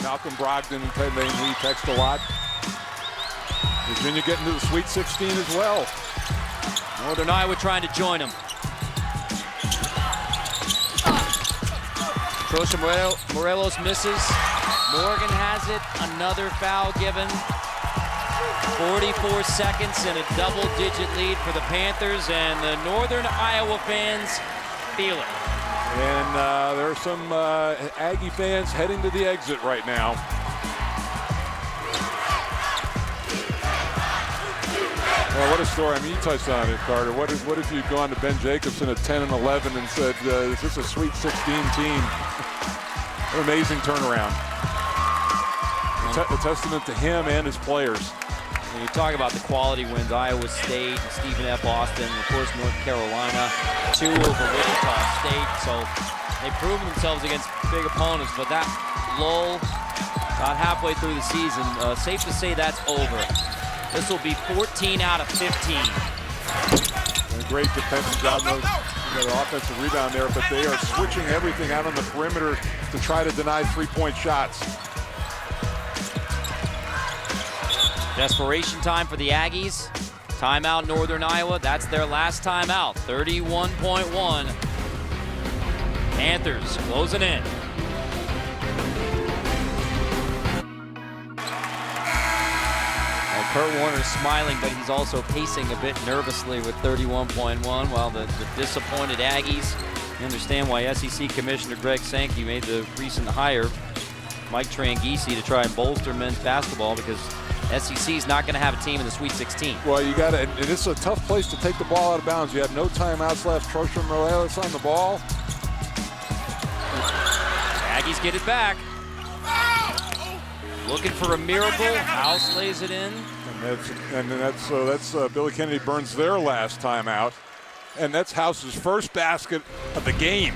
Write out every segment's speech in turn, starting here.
Malcolm Brogdon and he text a lot. Virginia getting to the Sweet 16 as well. Northern Iowa trying to join them. Trosha Morelos misses. Morgan has it. Another foul given. 44 seconds and a double-digit lead for the Panthers, and the Northern Iowa fans feel it. And there are some Aggie fans heading to the exit right now. Well, what a story. I mean, you touched on it, Carter. What if you'd gone to Ben Jacobson at 10 and 11 and said, is this a Sweet 16 team? An amazing turnaround. A testament to him and his players. When you talk about the quality wins, Iowa State, Stephen F. Austin, of course, North Carolina, 2 over Wichita State. So they've proven themselves against big opponents, but that lull about halfway through the season, safe to say that's over. This will be 14 out of 15. And a great defensive job, the offensive rebound there, but they are switching everything out on the perimeter to try to deny three-point shots. Desperation time for the Aggies. Timeout Northern Iowa. That's their last timeout. 31.1. Panthers closing in. Kurt Warner's smiling, but he's also pacing a bit nervously with 31.1, while the disappointed Aggies, you understand why SEC Commissioner Greg Sankey made the recent hire, Mike Tranghese, to try and bolster men's basketball, because SEC is not going to have a team in the Sweet 16. Well, you got to, and it's a tough place to take the ball out of bounds. You have no timeouts left. Trosha Morelos on the ball. Aggies get it back. Looking for a miracle. House lays it in. And that's Billy Kennedy burns their last timeout, and that's House's first basket of the game.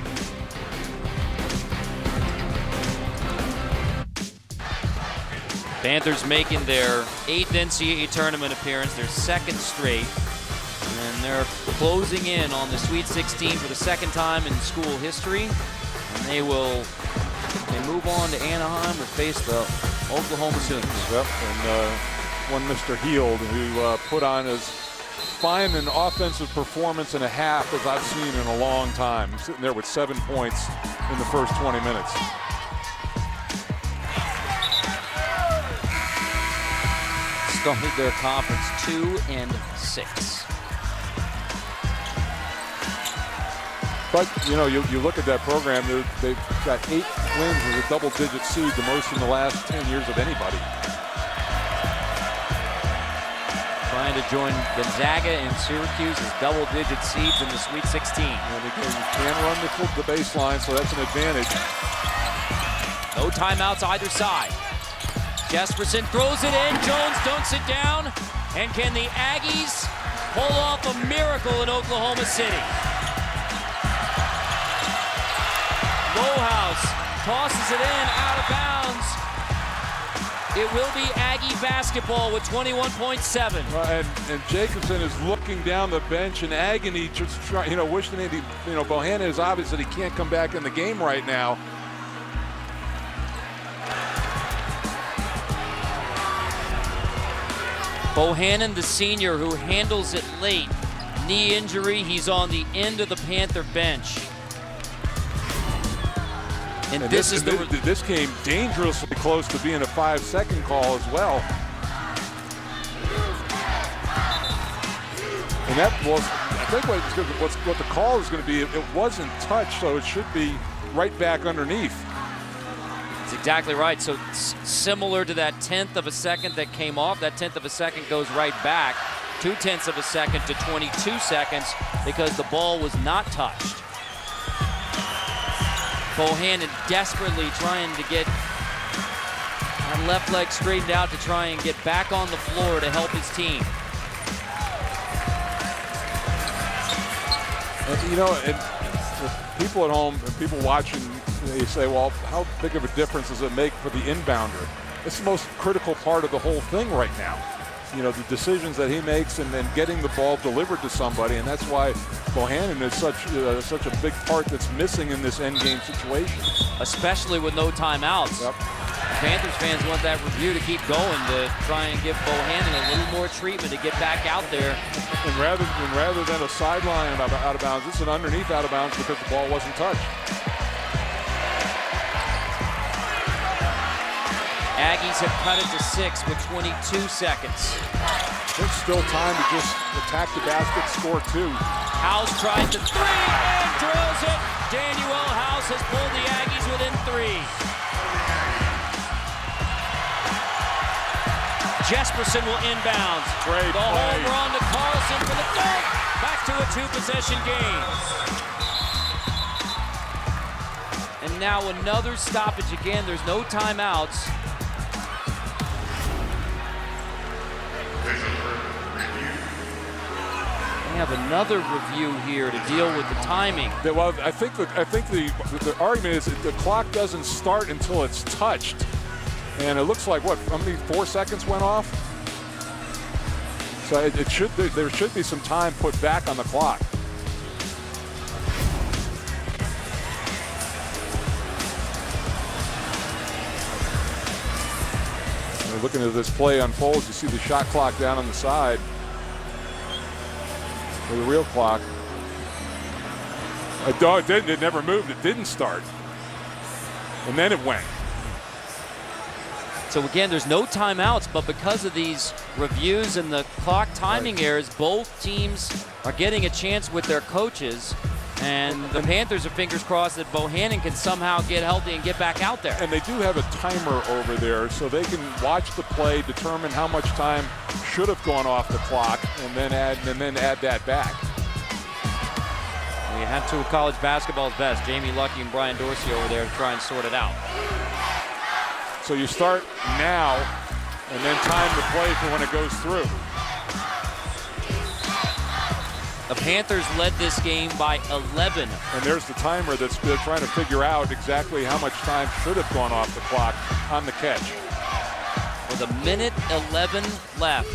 Panthers making their 8th NCAA tournament appearance, their 2nd straight, and they're closing in on the Sweet 16 for the 2nd time in school history. And they move on to Anaheim to face the Oklahoma Sooners. Yep, and one Mr. Heald, who put on as fine an offensive performance and a half as I've seen in a long time. He's sitting there with 7 points in the first 20 minutes. Started their conference 2-6. But, you know, you look at that program, they've got 8 wins as a double-digit seed, the most in the last 10 years of anybody. Trying to join Gonzaga and Syracuse as double-digit seeds in the Sweet 16. And again, you can run the baseline, so that's an advantage. No timeouts either side. Jesperson throws it in. Jones dunks it down. And can the Aggies pull off a miracle in Oklahoma City? Lohaus tosses it in out of bounds. It will be Aggie basketball with 21.7. And Jacobson is looking down the bench in agony, just wishing that Bohannon is obvious that he can't come back in the game right now. Bohannon, the senior, who handles it late. Knee injury, he's on the end of the Panther bench. And this came dangerously close to being a 5-second call as well. And that was, I think what the call is going to be, it wasn't touched, so it should be right back underneath. That's exactly right. So similar to that 1/10 of a second that came off, that 1/10 of a second goes right back. 2/10 of a second to 22 seconds because the ball was not touched. Bohannon desperately trying to get that left leg straightened out to try and get back on the floor to help his team. And people at home and people watching, they say, well, how big of a difference does it make for the inbounder? It's the most critical part of the whole thing right now. The decisions that he makes and then getting the ball delivered to somebody, and that's why Bohannon is such a big part that's missing in this end game situation. Especially with no timeouts. Yep. Panthers fans want that review to keep going to try and give Bohannon a little more treatment to get back out there. And rather than a sideline out of bounds, it's an underneath out of bounds because the ball wasn't touched. Aggies have cut it to 6 with 22 seconds. There's still time to just attack the basket, score 2. House tries to 3 and drills it. Daniel House has pulled the Aggies within 3. Jesperson will inbounds. Great the play. home run to Carlson for the dunk. Back to a 2-possession game. And now another stoppage again. There's no timeouts. We have another review here to deal with the timing. Well, I think the argument is that the clock doesn't start until it's touched. And it looks like, what, how many, 4 seconds went off? So there should be some time put back on the clock. And looking at this play unfolds, you see the shot clock down on the side. Or the real clock. It never moved, it didn't start. And then it went. So again, there's no timeouts, but because of these reviews and the clock timing errors, both teams are getting a chance with their coaches. And the Panthers are fingers crossed that Bohannon can somehow get healthy and get back out there. And they do have a timer over there, so they can watch the play, determine how much time should have gone off the clock, and then add that back. We had 2 of college basketball's best, Jamie Lucky and Brian Dorsey over there to try and sort it out. So you start now, and then time to play for when it goes through. The Panthers led this game by 11. And there's the timer that's they're trying to figure out exactly how much time should have gone off the clock on the catch. With 1:11 left,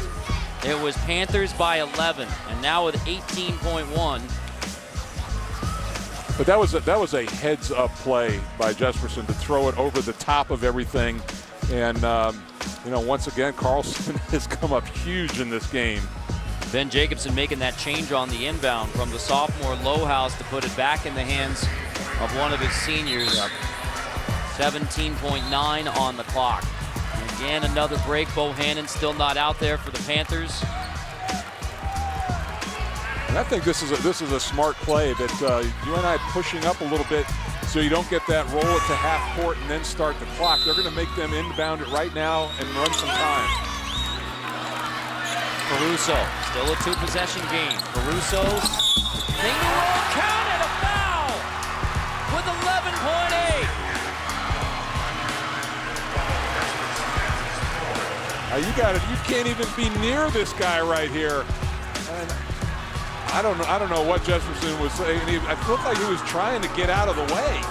it was Panthers by 11, and now with 18.1. But that was a heads-up play by Jesperson to throw it over the top of everything. And, once again, Carlson has come up huge in this game. Ben Jacobson making that change on the inbound from the sophomore Lowhouse to put it back in the hands of one of his seniors. 17.9 on the clock. And again, another break. Bohannon still not out there for the Panthers. And I think this is a smart play that you and I pushing up a little bit so you don't get that roll it to half court and then start the clock. They're going to make them inbound it right now and run some time. Caruso, still a 2-possession game. Caruso, finger roll, counted, a foul with 11.8. You can't even be near this guy right here. And I don't know what Jesperson was saying. It looked like he was trying to get out of the way.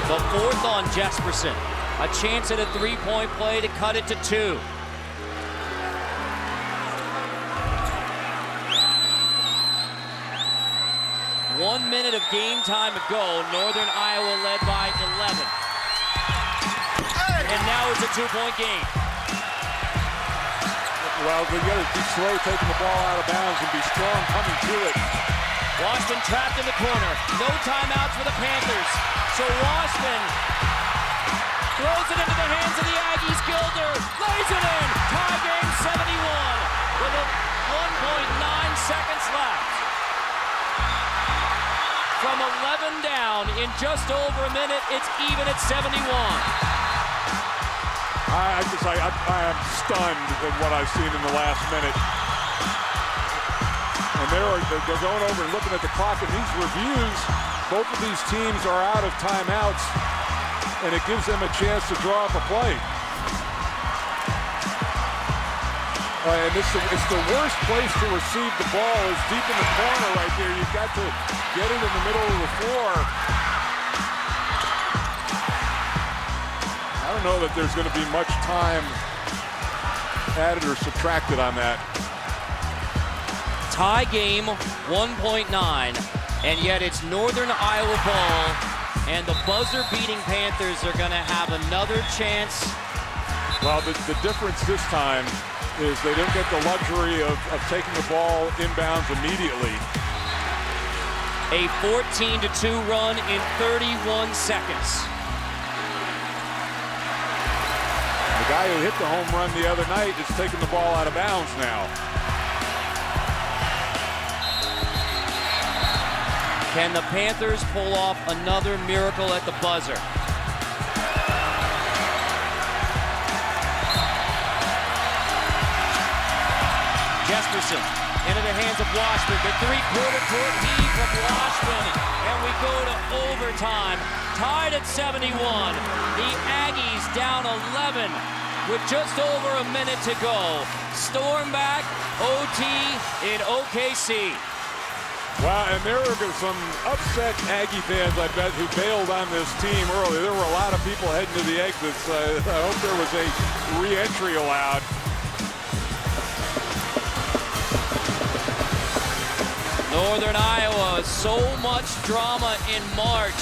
The 4th on Jesperson. A chance at a 3-point play to cut it to 2. One minute of game time ago. Northern Iowa led by 11. And now it's a 2-point game. Well, we got to be slow taking the ball out of bounds and be strong coming to it. Washburn trapped in the corner. No timeouts for the Panthers. So Washburn throws it into the hands of the Aggies. Gilder lays it in. Tie game 71 with 1.9 seconds left. From 11 down in just over a minute, it's even at 71. I am stunned at what I've seen in the last minute. And they're going over and looking at the clock, and these reviews, both of these teams are out of timeouts, and it gives them a chance to draw up a play. And it's the worst place to receive the ball is deep in the corner right there. You've got to get it in the middle of the floor. I don't know that there's going to be much time added or subtracted on that. Tie game 1.9, and yet it's Northern Iowa ball And the buzzer-beating Panthers are going to have another chance. Well, the difference this time is they didn't get the luxury of taking the ball inbounds immediately. A 14-2 run in 31 seconds. The guy who hit the home run the other night is taking the ball out of bounds now. Can the Panthers pull off another miracle at the buzzer? Jesperson into the hands of Washburn. The three-quarter court heave from Washburn. And we go to overtime. Tied at 71. The Aggies down 11 with just over a minute to go. Storm back, OT in OKC. Wow, and there were some upset Aggie fans, I bet, who bailed on this team early. There were a lot of people heading to the exits. I hope there was a re-entry allowed. Northern Iowa, so much drama in March,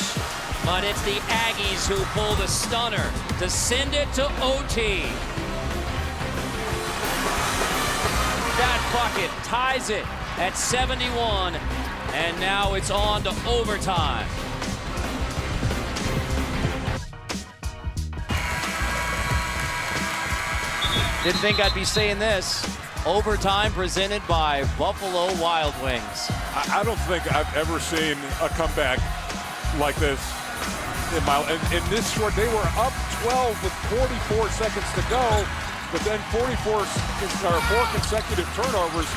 but it's the Aggies who pulled a stunner to send it to OT. That bucket ties it at 71, and now it's on to overtime. Didn't think I'd be saying this. Overtime presented by Buffalo Wild Wings. I don't think I've ever seen a comeback like this in this short. They were up 12 with 44 seconds to go, but then 4 consecutive turnovers.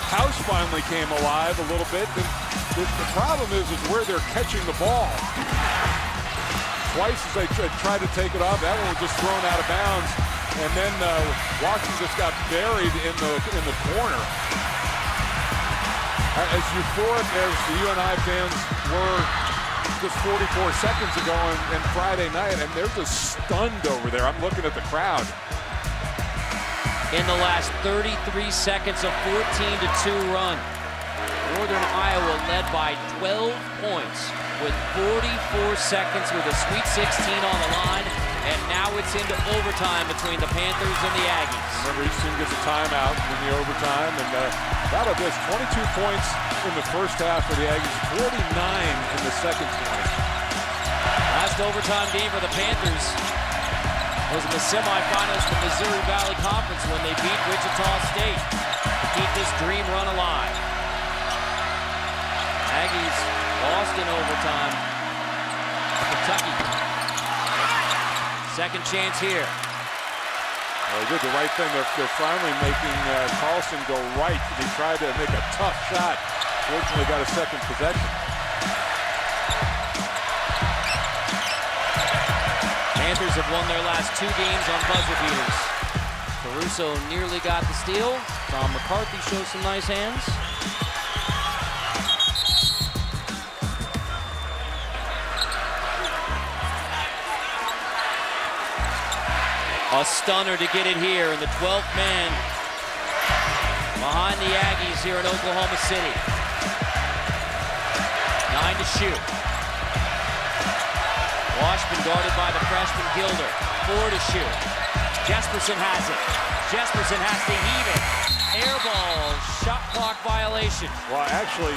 House finally came alive a little bit. The problem is where they're catching the ball. Twice as they tried to take it off, that one was just thrown out of bounds. And then Washington just got buried in the corner. As euphoric as the UNI fans were just 44 seconds ago and Friday night, and they're just stunned over there. I'm looking at the crowd. In the last 33 seconds, a 14-2 run. Northern Iowa led by 12 points with 44 seconds with a Sweet 16 on the line. And now it's into overtime between the Panthers and the Aggies. Remember, each team gets a timeout in the overtime. And how about this? 22 points in the first half for the Aggies, 49 in the second 20. Last overtime game for the Panthers was in the semifinals of the Missouri Valley Conference when they beat Wichita State to keep this dream run alive. Aggies lost in overtime. Kentucky. Second chance here. Well, they did the right thing. They're finally making Carlson go right. He tried to make a tough shot. Fortunately, got a second possession. Panthers have won their last 2 games on buzzer beaters. Caruso nearly got the steal. Tom McCarthy shows some nice hands. A stunner to get it here in the 12th man behind the Aggies here in Oklahoma City. 9 to shoot. Washburn guarded by the freshman Gilder. 4 to shoot. Jesperson has it. Jesperson has to heave it. Air ball, shot clock violation. Well, actually,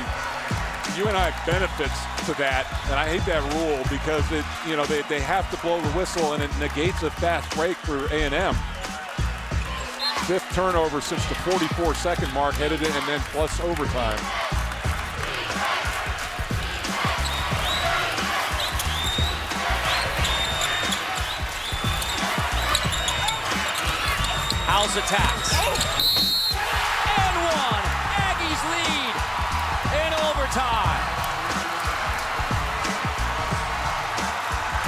UNI benefits to that, and I hate that rule because they have to blow the whistle and it negates a fast break for A&M. 5th turnover since the 44-second mark, headed in, and then plus overtime. House attacks. And one. Aggies lead in overtime.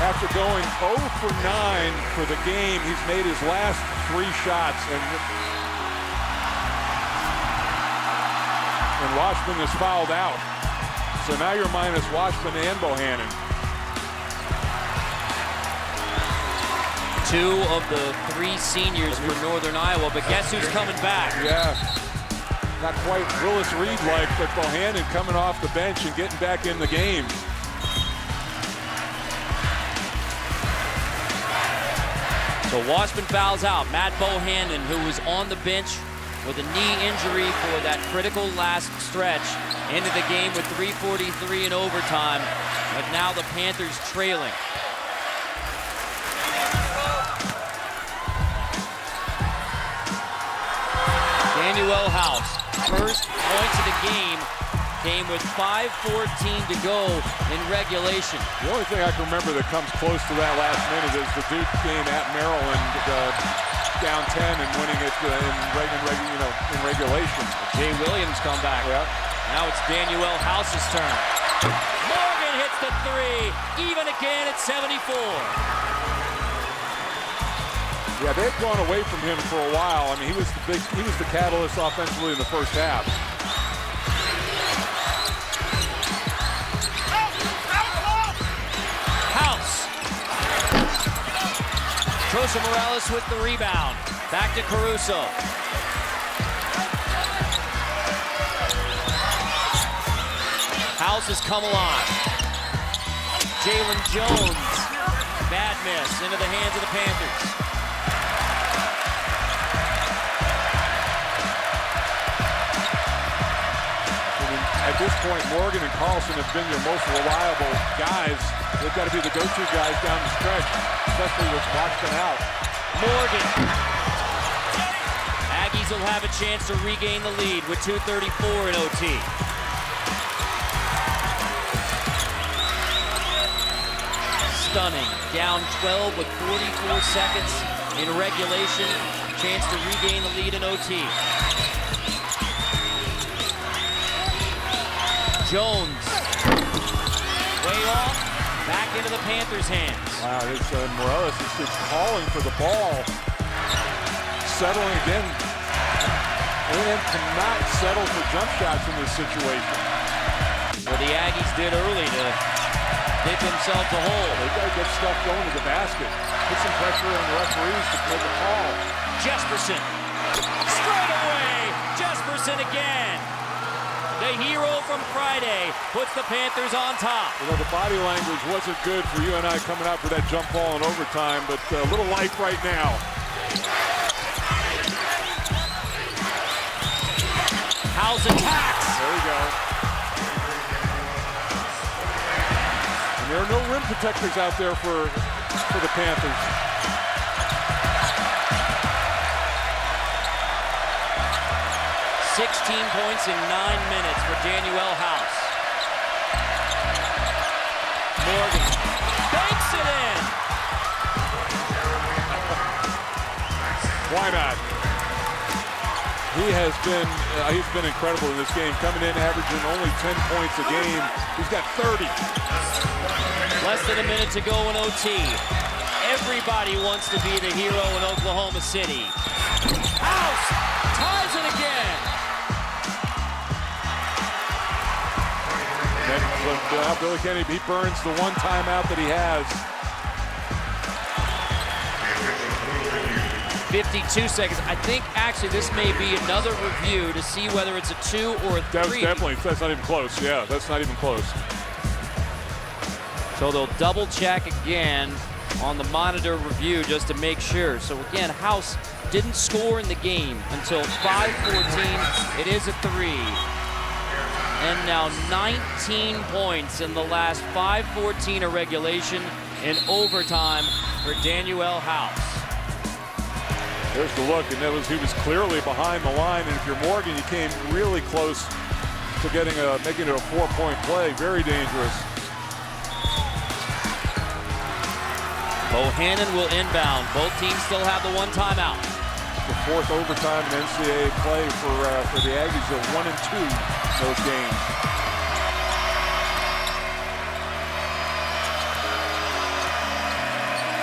After going 0 for 9 for the game, he's made his last 3 shots, and Washburn is fouled out. So now you're minus Washburn and Bohannon. 2 of the 3 seniors for Northern Iowa, but guess who's coming back? Yeah, not quite Willis Reed-like, but Bohannon coming off the bench and getting back in the game. So Washburn fouls out. Matt Bohannon, who was on the bench with a knee injury for that critical last stretch, into the game with 3:43 in overtime, but now the Panthers trailing. Daniel House, first points of the game, came with 5:14 to go in regulation. The only thing I can remember that comes close to that last minute is the Duke game at Maryland, down 10 and winning it in regulation. Jay Williams come back. Yeah. Now it's Daniel House's turn. Morgan hits the three, even again at 74. Yeah, they've gone away from him for a while. I mean, he was the catalyst offensively in the first half. House. Trosa Morales with the rebound. Back to Caruso. House has come alive. Jalen Jones. Bad miss into the hands of the Panthers. At this point, Morgan and Carlson have been your most reliable guys. They've got to be the go-to guys down the stretch, especially with Washburn out. Morgan. Aggies will have a chance to regain the lead with 2:34 in OT. Stunning. Down 12 with 44 seconds in regulation. Chance to regain the lead in OT. Jones. Way off. Back into the Panthers' hands. Wow, it's Morales is calling for the ball. Settling again. A&M cannot settle for jump shots in this situation. What the Aggies did early to dig themselves a hole. They've got to get stuff going to the basket. Put some pressure on the referees to make a call. Jesperson. Straight away. Jesperson again. The hero from Friday puts the Panthers on top. You know, the body language wasn't good for you and I coming out for that jump ball in overtime, but a little life right now. House attacks. There you go. And there are no rim protectors out there for the Panthers. $16 points in 9 minutes for Daniel House. Morgan banks it in. Why not? He's been incredible in this game, coming in averaging only 10 points a game. He's got 30. Less than a minute to go in OT. Everybody wants to be the hero in Oklahoma City. House ties it again. And Billy Kennedy, he burns the one timeout that he has. 52 seconds. I think actually this may be another review to see whether it's a 2 or a 3. That's not even close. Yeah, that's not even close. So they'll double check again on the monitor review just to make sure. So again, House didn't score in the game until 5:14. It is a 3. And now 19 points in the last 5:14 of regulation in overtime for Daniel House. There's the look, and he was clearly behind the line. And if you're Morgan, you came really close to making it a 4-point play. Very dangerous. Bohannon will inbound. Both teams still have the one timeout. The 4th overtime in NCAA play for the Aggies. They're 1-2 in those games.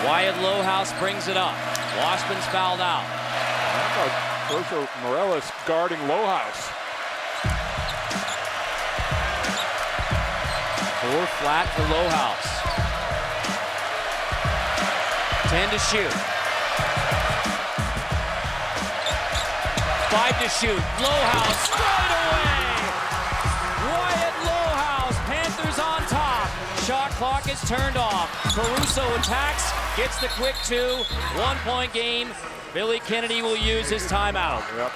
Wyatt Lohaus brings it up. Washburn's fouled out. How about Trosa Morales guarding Lohaus? 4 flat for Lohaus. 10 to shoot. 5 to shoot. Lohaus straight away. Wyatt Lohaus. Panthers on top. Shot clock is turned off. Caruso attacks, gets the quick 2, 1-point game. Billy Kennedy will use his timeout. Yep.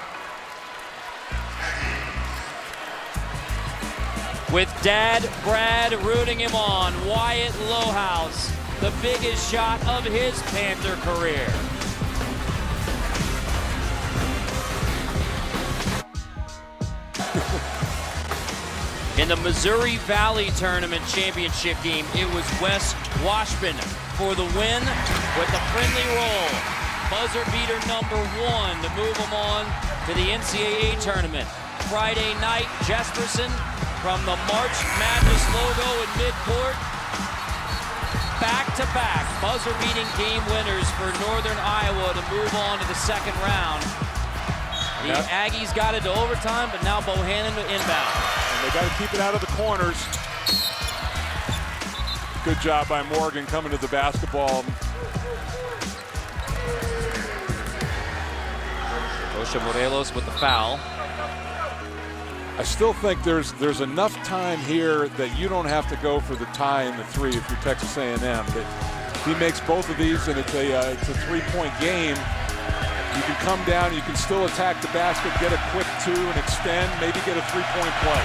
With Dad Brad rooting him on, Wyatt Lohaus, the biggest shot of his Panther career. In the Missouri Valley Tournament Championship game, it was Wes Washburn for the win with the friendly roll. Buzzer beater number 1 to move him on to the NCAA tournament. Friday night, Jesperson from the March Madness logo in midcourt. Back-to-back buzzer-beating game winners for Northern Iowa to move on to the second round. The Aggies got it to overtime, but now Bohannon to inbound. And they got to keep it out of the corners. Good job by Morgan coming to the basketball. Osha Morelos with the foul. I still think there's enough time here that you don't have to go for the tie in the 3 if you're Texas A&M. If he makes both of these and it's a 3-point game, you can come down, you can still attack the basket, get a quick 2 and extend, maybe get a 3-point play.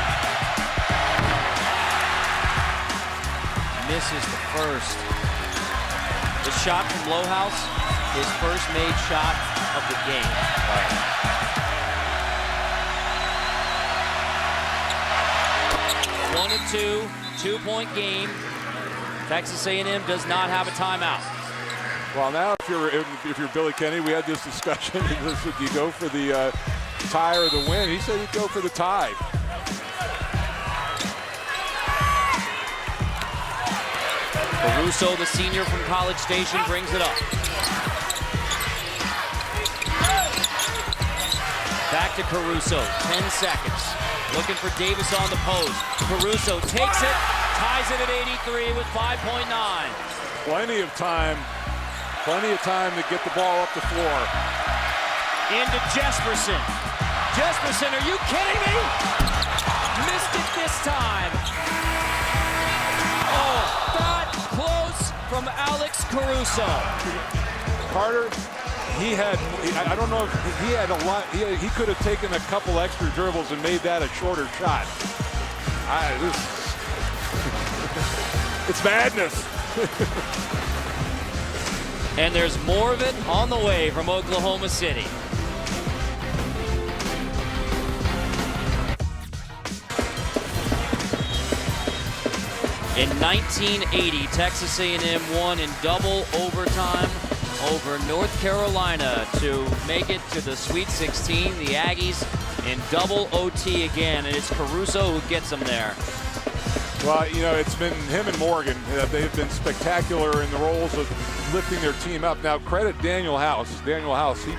Misses the first. The shot from Lohaus, his first made shot of the game. 1 and 2, 2-point game. Texas A&M does not have a timeout. Well, now if you're Billy Kennedy, we had this discussion. Should you go for the tie or the win? He said he'd go for the tie. Caruso, the senior from College Station, brings it up. Back to Caruso, 10 seconds. Looking for Davis on the post. Caruso takes it, ties it at 83 with 5.9. Plenty of time to get the ball up the floor. Into Jesperson. Jesperson, are you kidding me? Missed it this time. Oh, that close from Alex Caruso. Carter, I don't know if he had a lot. He could have taken a couple extra dribbles and made that a shorter shot. It's madness. And there's more of it on the way from Oklahoma City. In 1980, Texas A&M won in double overtime over North Carolina to make it to the Sweet 16. The Aggies in double OT again, and it's Caruso who gets them there. Well, you know, it's been him and Morgan. They've been spectacular in the roles of lifting their team up. Now, credit Daniel House. Daniel House, he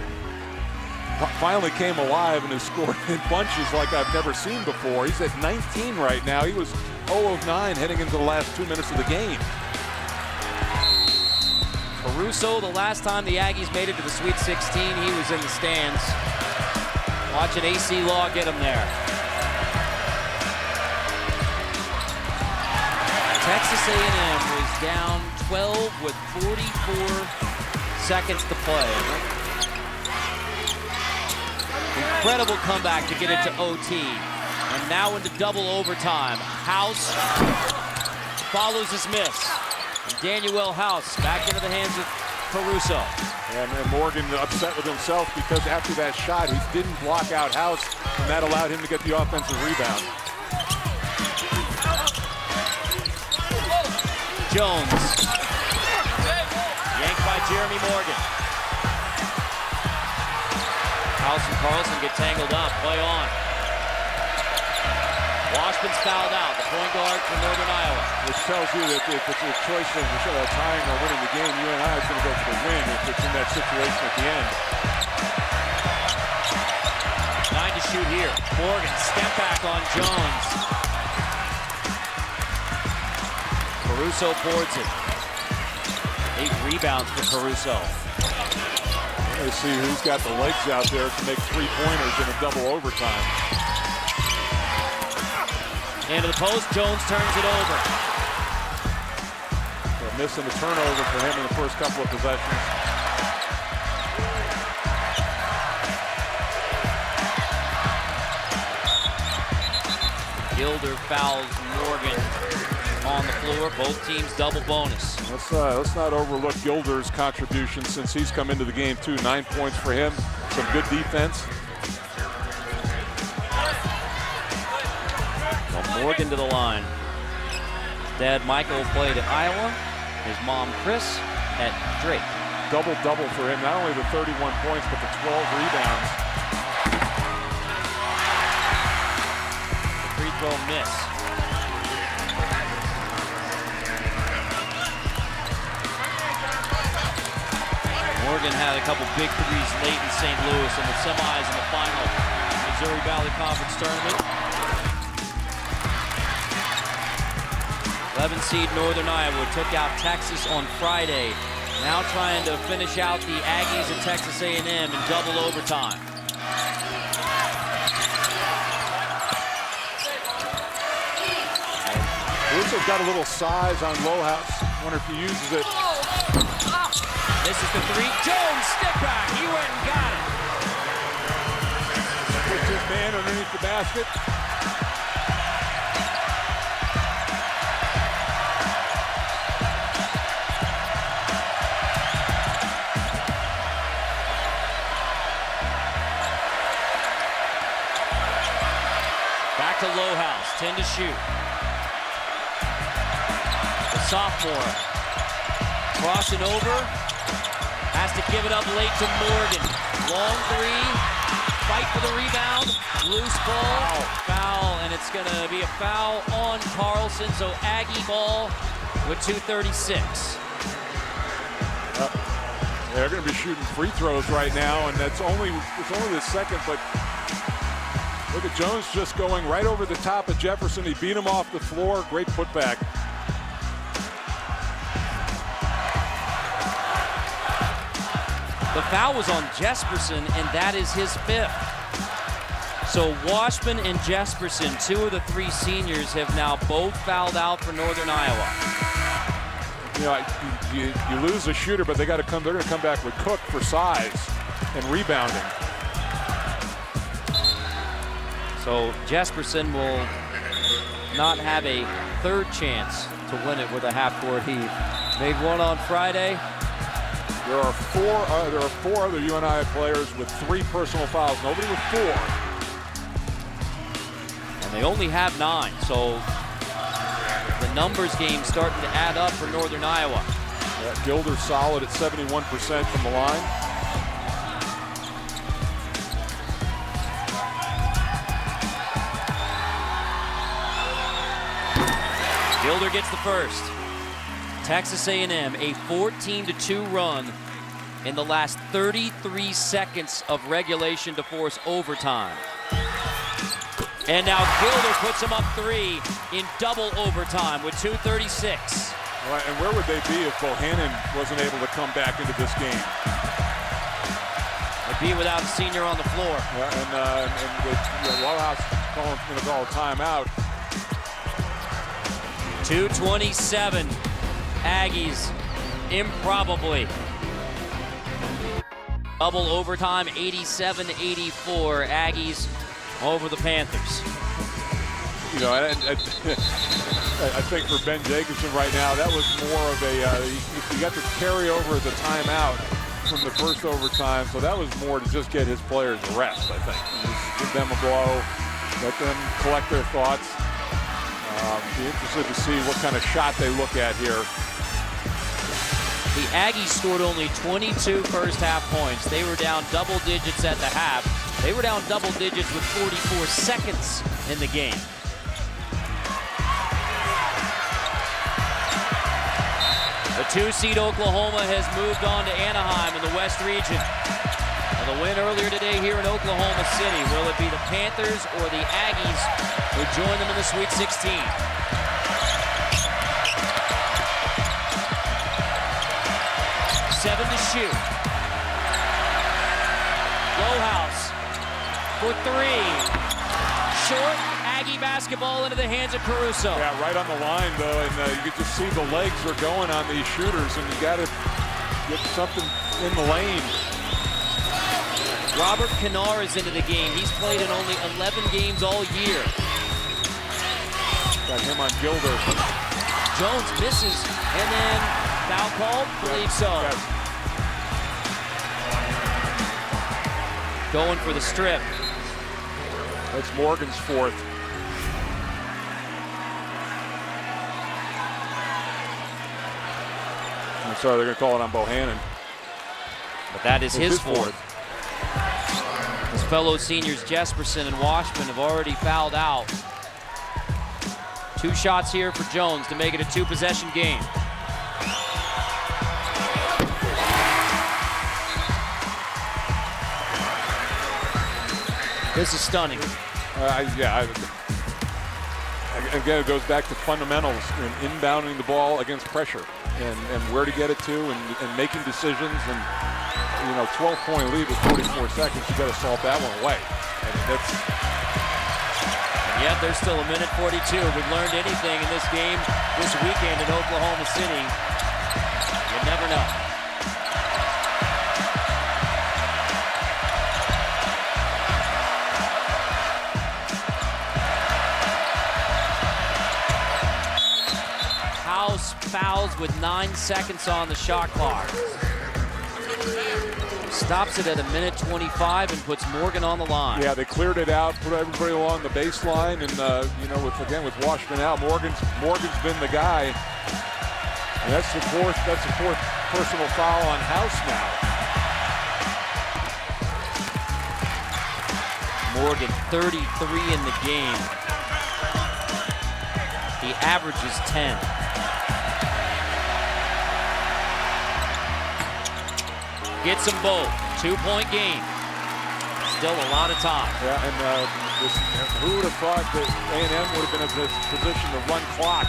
finally came alive and has scored in bunches like I've never seen before. He's at 19 right now. He was 0 of 9 heading into the last 2 minutes of the game. Caruso, the last time the Aggies made it to the Sweet 16, he was in the stands. Watching AC Law get him there. Texas A&M was down 12 with 44 seconds to play. Incredible comeback to get it to OT. And now into double overtime. House follows his miss. And Daniel House back into the hands of Caruso. And Morgan upset with himself because after that shot, he didn't block out House, and that allowed him to get the offensive rebound. Jones. Yanked by Jeremy Morgan. House and Carlson get tangled up. Play on. Washburn's fouled out, the point guard from Northern Iowa. Which tells you that if it's a choice of tying or winning the game, UNI is going to go for the win if it's in that situation at the end. 9 to shoot here. Morgan, step back on Jones. Caruso boards it. 8 rebounds for Caruso. Let's see who's got the legs out there to make 3-pointers in a double overtime. Into the post, Jones turns it over. Well, missing a turnover for him in the first couple of possessions. Gilder fouls Morgan on the floor. Both teams double bonus. Let's not overlook Gilder's contribution since he's come into the game too. 9 points for him. Some good defense. Well, Morgan to the line. His dad Michael played at Iowa. His mom Chris at Drake. Double-double for him. Not only the 31 points, but the 12 rebounds. The free throw miss. Morgan had a couple big threes late in St. Louis in the semis in the final Missouri Valley Conference tournament. 11 seed Northern Iowa took out Texas on Friday. Now trying to finish out the Aggies at Texas A&M in double overtime. Russo's got a little size on Lowhouse. Wonder if he uses it. This is the three. Jones, step back. He went and got it. Puts his man underneath the basket. Back to Lowhouse, 10 to shoot. The sophomore crossing over. Has to give it up late to Morgan. Long three, fight for the rebound, loose ball, foul, and it's gonna be a foul on Carlson, so Aggie ball with 2:36. They're gonna be shooting free throws right now, and it's only the second, but look at Jones just going right over the top of Jefferson. He beat him off the floor, great putback. The foul was on Jesperson, and that is his fifth. So Washburn and Jesperson, two of the three seniors, have now both fouled out for Northern Iowa. You know, you lose a shooter, but they're going to come back with Cook for size and rebounding. So Jesperson will not have a third chance to win it with a half-court heave. Made one on Friday. There are four other UNI players with 3 personal fouls. Nobody with 4. And they only have 9, so the numbers game starting to add up for Northern Iowa. Yeah, Gilder solid at 71% from the line. Gilder gets the first. Texas A&M, a 14-2 run in the last 33 seconds of regulation to force overtime. And now Gilder puts him up 3 in double overtime with 2:36. Right, and where would they be if Bohannon wasn't able to come back into this game? They'd be without a senior on the floor. Yeah, and with Lowhouse going to call a timeout. 2:27. Aggies improbably. Double overtime, 87-84. Aggies over the Panthers. You know, I think for Ben Jacobson right now, that was more of a, you got to carry over the timeout from the first overtime, so that was more to just get his players a rest, I think. Just give them a blow, let them collect their thoughts. Be interested to see what kind of shot they look at here. The Aggies scored only 22 first half points. They were down double digits at the half. They were down double digits with 44 seconds in the game. The 2-seed Oklahoma has moved on to Anaheim in the West region. And the win earlier today here in Oklahoma City. Will it be the Panthers or the Aggies who join them in the Sweet 16? 7 to shoot. Lowhouse for 3. Short. Aggie basketball into the hands of Caruso. Yeah, right on the line, though, and you can just see the legs are going on these shooters, and you got to get something in the lane. Robert Kennard is into the game. He's played in only 11 games all year. Got him on Gilder. Jones misses, and then foul called? Believe so. Yes. Going for the strip. That's Morgan's fourth. I'm sorry, they're going to call it on Bohannon. But that is his fourth. fourth. His fellow seniors Jesperson and Washman have already fouled out. 2 shots here for Jones to make it a 2-possession game. This is stunning. Again, it goes back to fundamentals in inbounding the ball against pressure and where to get it to and making decisions. And, 12-point lead with 44 seconds. You got to salt that one away. I mean, that's. And yet there's still a minute 42. If we've learned anything in this game this weekend in Oklahoma City, you never know. House fouls with 9 seconds on the shot clock. Stops it at a minute 25 and puts Morgan on the line. Yeah, they cleared it out, put everybody along the baseline, and with Washman out, Morgan's been the guy. And that's the fourth personal foul on House now. Morgan 33 in the game. He averages 10. Gets them both. 2-point game. Still a lot of time. Yeah, and who would have thought that A&M would have been in this position to run clock?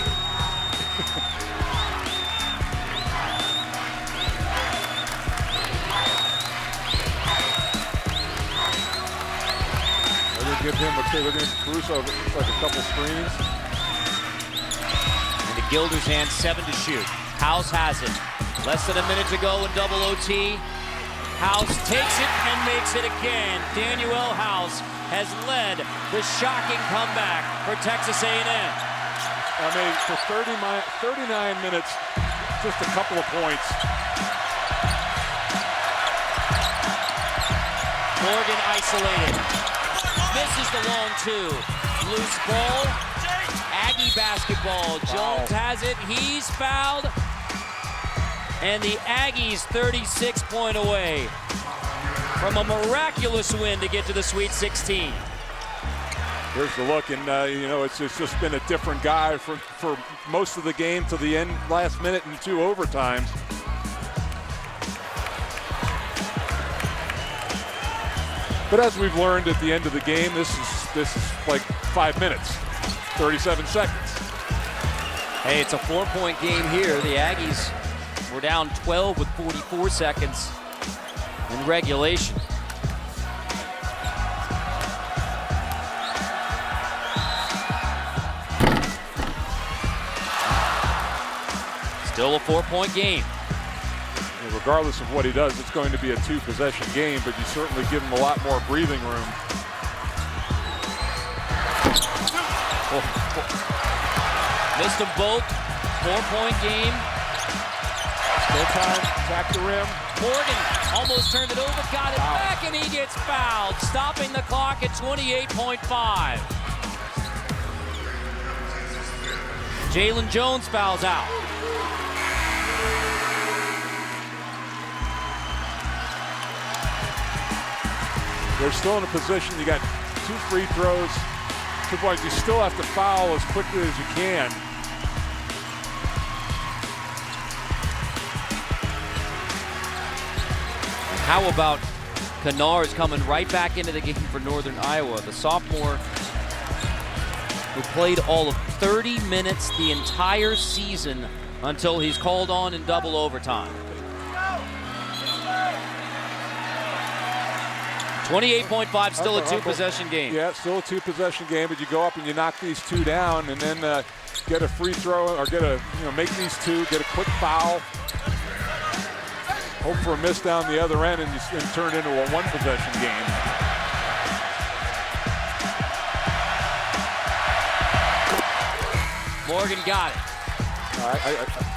They're going to give him they're going to Caruso like a couple screens. Into Gilder's hand, 7 to shoot. House has it. Less than a minute to go in double OT. House takes it and makes it again. Daniel House has led the shocking comeback for Texas A&M. I mean, for 39 minutes, just a couple of points. Morgan isolated. Misses the long 2. Loose ball. Aggie basketball. Jones has it. He's fouled. And the Aggies 36 point away from a miraculous win to get to the Sweet 16. Here's the look, and it's just been a different guy for most of the game to the end, last minute and 2 overtimes. But as we've learned at the end of the game, this is like 5 minutes, 37 seconds. Hey, it's a 4-point game here. The Aggies were down 12 with 44 seconds in regulation. Still a 4-point game. And regardless of what he does, it's going to be a 2-possession game, but you certainly give him a lot more breathing room. Missed them both. 4-point game. Still time, attack the rim. Morgan almost turned it over, got it back, and he gets fouled, stopping the clock at 28.5. Jalen Jones fouls out. They're still in a position, you got 2 free throws, 2 points. You still have to foul as quickly as you can. How about Kennard's coming right back into the game for Northern Iowa, the sophomore who played all of 30 minutes the entire season until he's called on in double overtime. 28.5, still a two-possession game. Yeah, still a two-possession game, but you go up and you knock these two down, and then get a free throw or make these two, get a quick foul, hope for a miss down the other end, and turn into a one-possession game. Morgan got it.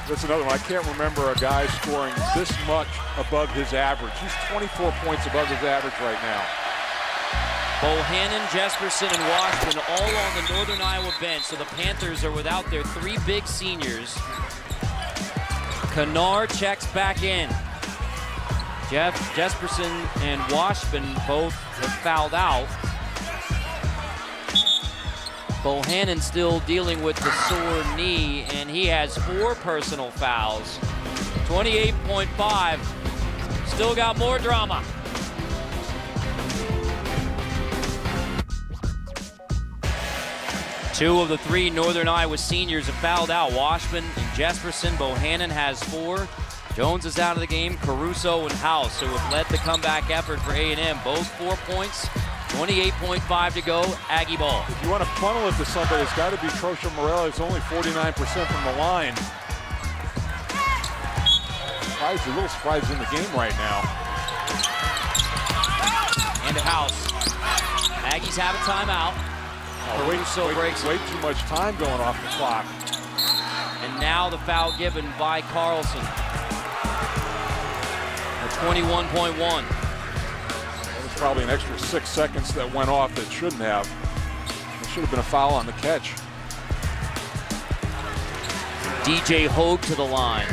That's another one. I can't remember a guy scoring this much above his average. He's 24 points above his average right now. Bohannon, Jesperson, and Washburn all on the Northern Iowa bench, so the Panthers are without their three big seniors. Kennard checks back in. Jesperson and Washburn both have fouled out. Bohannon still dealing with the sore knee, and he has 4 personal fouls. 28.5, still got more drama. Two of the 3 Northern Iowa seniors have fouled out. Washburn and Jesperson. Bohannon has 4. Jones is out of the game. Caruso and House, who have led the comeback effort for A&M. Both 4 points. 28.5 to go, Aggie ball. If you want to funnel it to somebody, it's got to be Trocia Morella. It's only 49% from the line. A little surprised in the game right now. And to House. Aggies have a timeout. Caruso breaks way too much time going off the clock. And now the foul given by Carlson. A 21.1. Probably an extra 6 seconds that went off that shouldn't have. It should have been a foul on the catch. DJ Hogue to the line.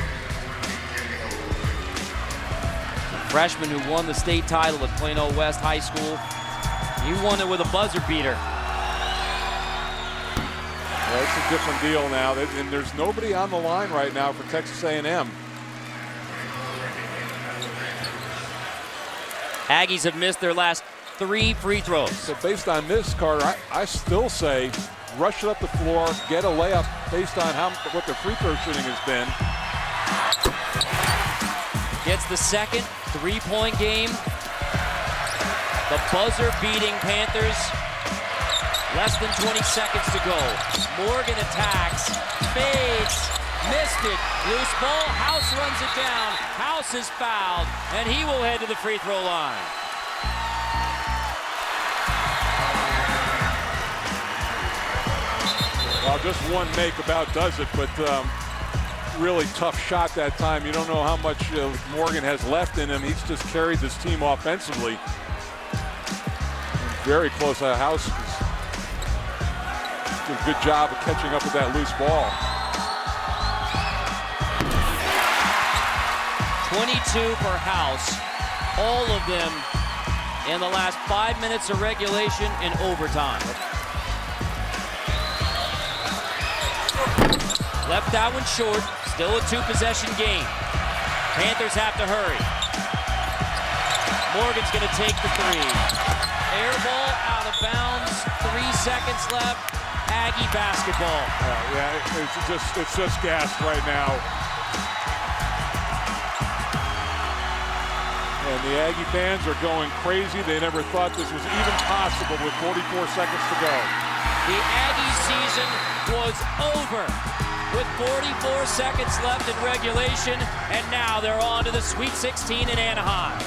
The freshman who won the state title at Plano West High School. He won it with a buzzer beater. Yeah, it's a different deal now. And there's nobody on the line right now for Texas A&M. Aggies have missed their last 3 free throws. So based on this, Carter, I still say rush it up the floor, get a layup based on what the free throw shooting has been. Gets the second 3-point game. The buzzer-beating Panthers. Less than 20 seconds to go. Morgan attacks, fades, missed it. Loose ball, House runs it down. House is fouled, and he will head to the free throw line. Well, just one make about does it, but really tough shot that time. You don't know how much Morgan has left in him. He's just carried this team offensively. Very close. House did a good job of catching up with that loose ball. 22 per House, all of them in the last 5 minutes of regulation and overtime. Left that one short, still a 2-possession game. Panthers have to hurry. Morgan's gonna take the 3. Air ball out of bounds, 3 seconds left. Aggie basketball. Yeah, it's just gassed right now. And the Aggie fans are going crazy. They never thought this was even possible with 44 seconds to go. The Aggie season was over with 44 seconds left in regulation, and now they're on to the Sweet 16 in Anaheim.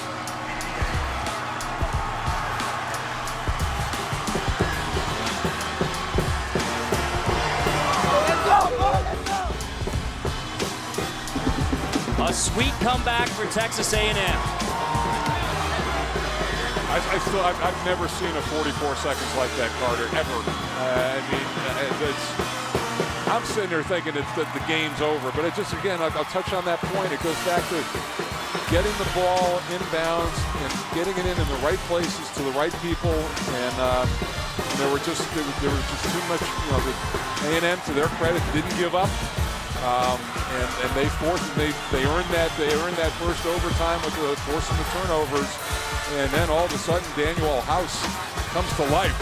A sweet comeback for Texas A&M. I've never seen a 44 seconds like that, Carter, ever. I'm sitting there thinking that the game's over, but it just, again, I'll touch on that point. It goes back to getting the ball inbounds and getting it in the right places to the right people, and there was just too much. A&M, to their credit, didn't give up, and they earned that first overtime with forcing the turnovers. And then all of a sudden, Daniel House comes to life.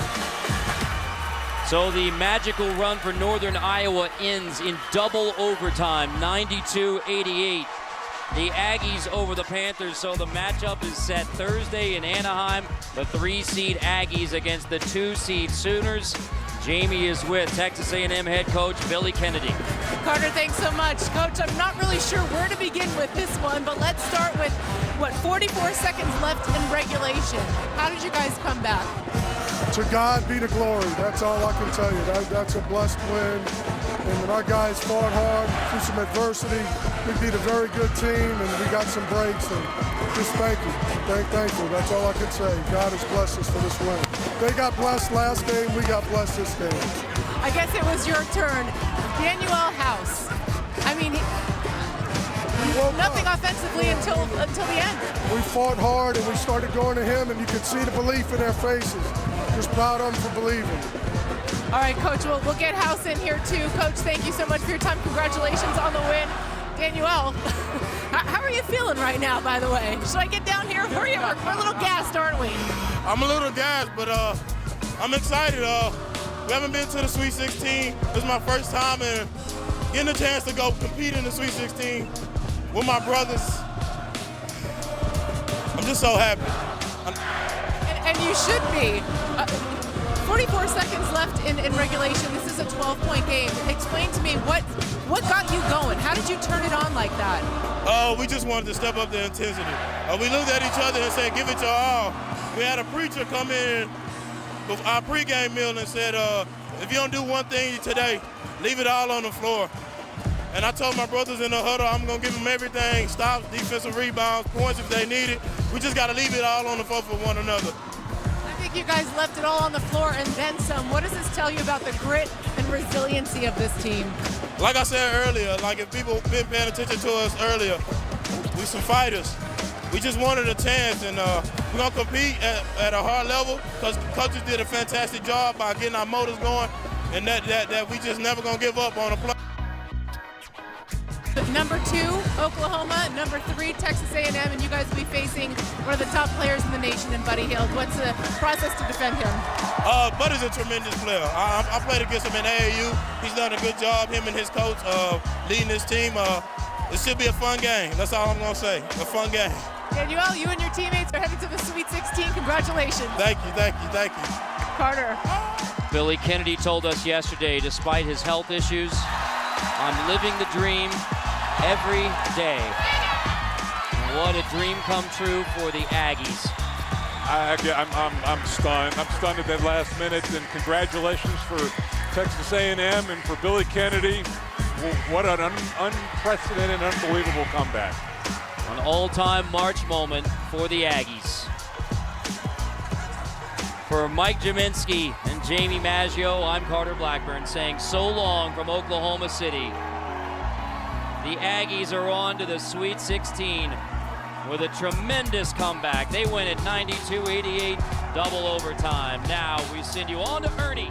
So the magical run for Northern Iowa ends in double overtime, 92-88. the Aggies over the Panthers. So the matchup is set Thursday in Anaheim. The 3-seed Aggies against the 2-seed Sooners. Jamie is with Texas A&M head coach Billy Kennedy. Carter, thanks so much. Coach, I'm not really sure where to begin with this one, but let's start with, 44 seconds left in regulation. How did you guys come back? To God be the glory. That's all I can tell you. That's a blessed win. And when our guys fought hard through some adversity, we beat a very good team, and we got some breaks. And just thank you. Thankful. That's all I can say. God has blessed us for this win. They got blessed last game. We got blessed this game. I guess it was your turn. Daniel House. I mean, nothing offensively until the end. We fought hard, and we started going to him, and you could see the belief in their faces. Just proud of them for believing. All right, Coach, we'll get House in here too. Coach, thank you so much for your time. Congratulations on the win. Daniel, how are you feeling right now, by the way? Should I get down here for you? We're a little gassed, aren't we? I'm a little gassed, but I'm excited. We haven't been to the Sweet 16. This is my first time, and getting a chance to go compete in the Sweet 16 with my brothers. I'm just so happy. And you should be. 44 seconds left in regulation. This is a 12-point game. Explain to me what got you going? How did you turn it on like that? We just wanted to step up the intensity. We looked at each other and said, give it your all. We had a preacher come in with our pregame meal and said, if you don't do one thing today, leave it all on the floor. And I told my brothers in the huddle, I'm going to give them everything, stops, defensive rebounds, points if they need it. We just got to leave it all on the floor for one another. I think you guys left it all on the floor and then some. What does this tell you about the grit and resiliency of this team? Like I said earlier, like if people been paying attention to us earlier, we some fighters. We just wanted a chance, and we're going to compete at a hard level because coaches did a fantastic job by getting our motors going, and that we just never going to give up on a play. Number 2, Oklahoma. Number 3, Texas A&M, and you guys will be facing one of the top players in the nation in Buddy Hield. What's the process to defend him? Buddy's a tremendous player. I played against him in AAU. He's done a good job, him and his coach, leading his team. It should be a fun game. That's all I'm going to say, a fun game. Daniel, you and your teammates are headed to the Sweet 16. Congratulations. Thank you. Carter. Billy Kennedy told us yesterday, despite his health issues, I'm living the dream every day. What a dream come true for the Aggies. I'm stunned. I'm stunned at that last minute, and congratulations for Texas A&M and for Billy Kennedy. What an unprecedented, unbelievable comeback. An all-time March moment for the Aggies. For Mike Jaminski and Jamie Maggio, I'm Carter Blackburn saying so long from Oklahoma City. The Aggies are on to the Sweet 16 with a tremendous comeback. They win at 92-88, double overtime. Now we send you on to Ernie